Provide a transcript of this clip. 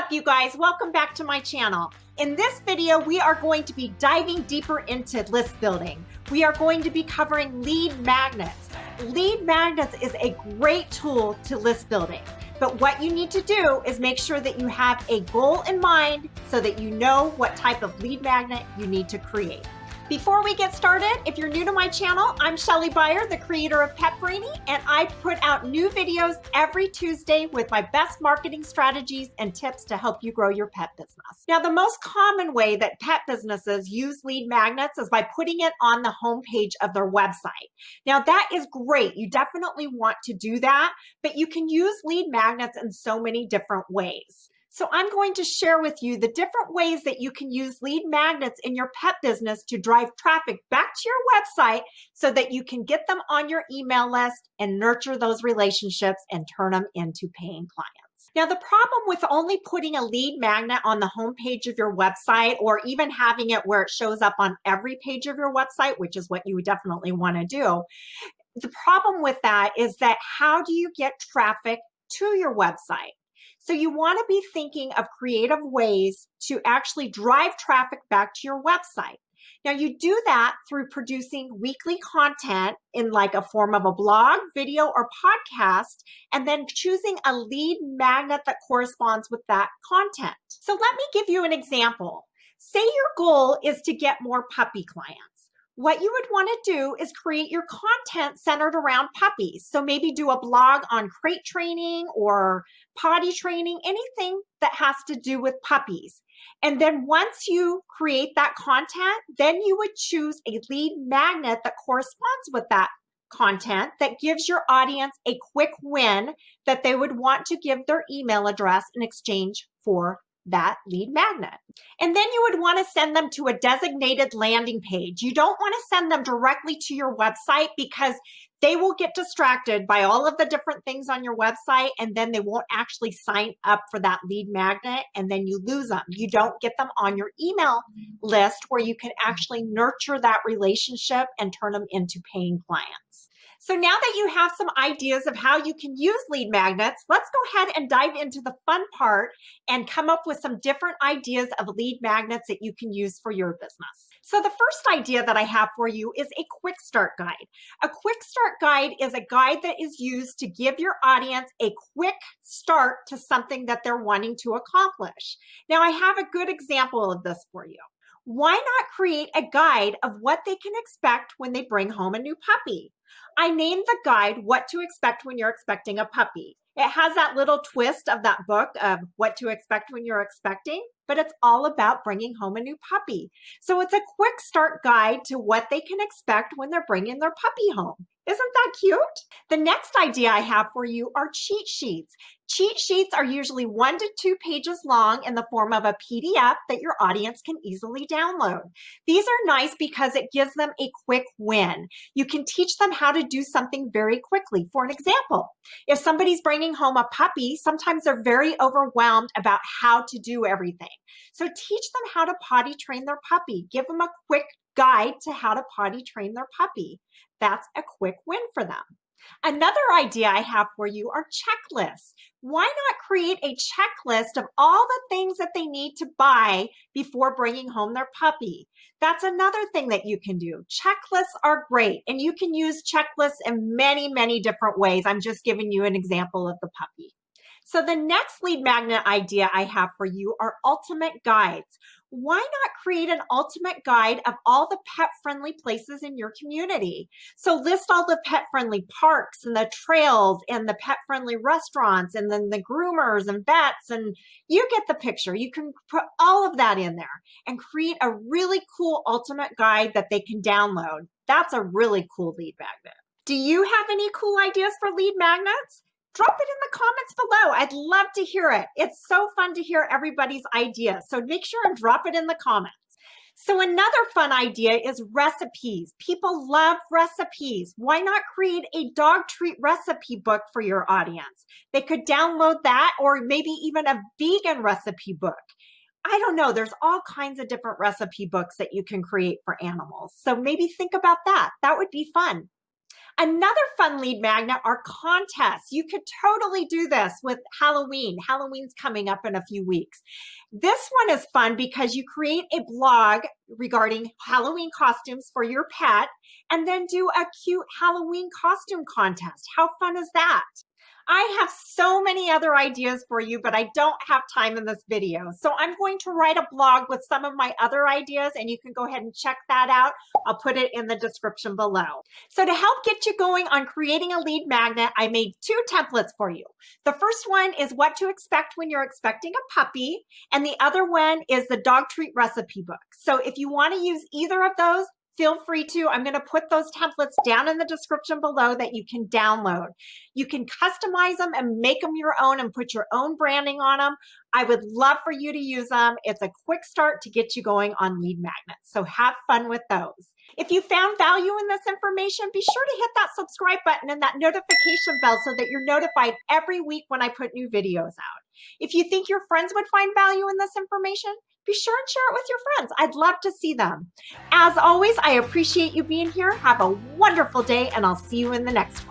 up, you guys? Welcome back to my channel. In this video, we are going to be diving deeper into list building. We are going to be covering lead magnets. Lead magnets is a great tool to list building, but what you need to do is make sure that you have a goal in mind so that you know what type of lead magnet you need to create. Before we get started, if you're new to my channel, I'm Shelly Beyer, the creator of Pet Brainy, and I put out new videos every Tuesday with my best marketing strategies and tips to help you grow your pet business. Now, the most common way that pet businesses use lead magnets is by putting it on the homepage of their website. Now, that is great. You definitely want to do that, but you can use lead magnets in so many different ways. So I'm going to share with you the different ways that you can use lead magnets in your pet business to drive traffic back to your website so that you can get them on your email list and nurture those relationships and turn them into paying clients. Now, the problem with only putting a lead magnet on the homepage of your website or even having it where it shows up on every page of your website, which is what you would definitely want to do, the problem with that is that how do you get traffic to your website? So you want to be thinking of creative ways to actually drive traffic back to your website. Now you do that through producing weekly content in like a form of a blog, video, or podcast, and then choosing a lead magnet that corresponds with that content. So let me give you an example. Say your goal is to get more puppy clients. What you would want to do is create your content centered around puppies. So maybe do a blog on crate training or potty training, anything that has to do with puppies. And then once you create that content, then you would choose a lead magnet that corresponds with that content that gives your audience a quick win that they would want to give their email address in exchange for that lead magnet. And then you would want to send them to a designated landing page. You don't want to send them directly to your website because they will get distracted by all of the different things on your website and then they won't actually sign up for that lead magnet and then you lose them. You don't get them on your email list where you can actually nurture that relationship and turn them into paying clients. So now that you have some ideas of how you can use lead magnets, let's go ahead and dive into the fun part and come up with some different ideas of lead magnets that you can use for your business. So the first idea that I have for you is a quick start guide. A quick start guide is a guide that is used to give your audience a quick start to something that they're wanting to accomplish. Now I have a good example of this for you. Why not create a guide of what they can expect when they bring home a new puppy? I named the guide What to Expect When You're Expecting a Puppy. It has that little twist of that book of what to expect when you're expecting, but it's all about bringing home a new puppy. So it's a quick start guide to what they can expect when they're bringing their puppy home. Isn't that cute? The next idea I have for you are cheat sheets. Cheat sheets are usually 1 to 2 pages long in the form of a PDF that your audience can easily download. These are nice because it gives them a quick win. You can teach them how to do something very quickly. For an example, if somebody's bringing home a puppy, sometimes they're very overwhelmed about how to do everything. So teach them how to potty train their puppy. Give them a quick guide to how to potty train their puppy. That's a quick win for them. Another idea I have for you are checklists. Why not create a checklist of all the things that they need to buy before bringing home their puppy? That's another thing that you can do. Checklists are great, and you can use checklists in many, many different ways. I'm just giving you an example of the puppy. So the next lead magnet idea I have for you are ultimate guides. Why not create an ultimate guide of all the pet-friendly places in your community? So list all the pet-friendly parks and the trails and the pet-friendly restaurants and then the groomers and vets, and you get the picture. You can put all of that in there and create a really cool ultimate guide that they can download. That's a really cool lead magnet. Do you have any cool ideas for lead magnets? Drop it in the comments below. I'd love to hear it. It's so fun to hear everybody's ideas. So make sure and drop it in the comments. So another fun idea is recipes. People love recipes. Why not create a dog treat recipe book for your audience? They could download that or maybe even a vegan recipe book. I don't know. There's all kinds of different recipe books that you can create for animals. So maybe think about that. That would be fun. Another fun lead magnet are contests. You could totally do this with Halloween. Halloween's coming up in a few weeks. This one is fun because you create a blog regarding Halloween costumes for your pet and then do a cute Halloween costume contest. How fun is that? I have so many other ideas for you, but I don't have time in this video. So I'm going to write a blog with some of my other ideas, and you can go ahead and check that out. I'll put it in the description below. So to help get you going on creating a lead magnet, I made 2 templates for you. The first one is what to expect when you're expecting a puppy, and the other one is the dog treat recipe book. So if you want to use either of those, feel free to. I'm going to put those templates down in the description below that you can download. You can customize them and make them your own and put your own branding on them. I would love for you to use them. It's a quick start to get you going on lead magnets. So have fun with those. If you found value in this information, be sure to hit that subscribe button and that notification bell so that you're notified every week when I put new videos out. If you think your friends would find value in this information, be sure and share it with your friends. I'd love to see them. As always, I appreciate you being here. Have a wonderful day, and I'll see you in the next one.